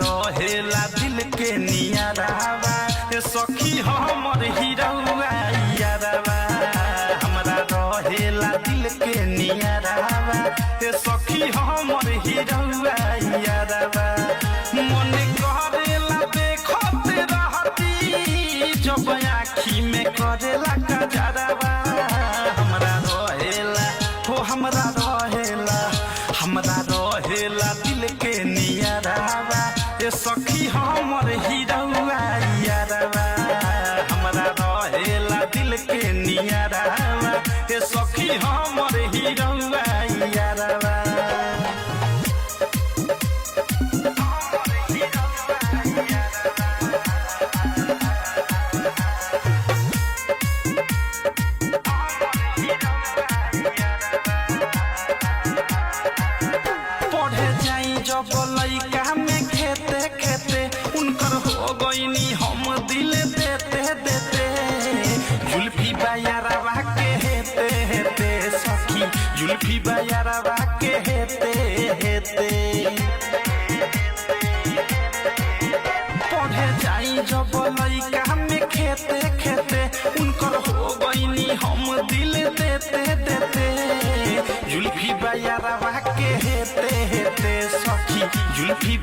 रहेला दिल के नियरावा ए सखी हमर हिरौआ यारवा हमरा रहेला दिल के नियरावा ए सखी हमर हिरौआ यारवा मन करेला देखत रहती जब आँखी में करेला कजरवा हमरा रहेला हो हमरा रहेला दिल के नियरावा ए सखी हमर हिरौआ यारवा हमरा रहेला दिल के नियरावा ए सखी हमर हिरौआ यारवा जब लइका में खेते खेते उनकर हो गईनी हम दिल देते देते जुल्फी बायारवा के हेते हेते सखी जुल्फी बायारवा के हेते हेते पढ़े जाई जब लइका में खेते खेते उनकर हो गईनी हम दिल देते देते जुल्फी बायारवा के हेते हेते सखी जुल्फी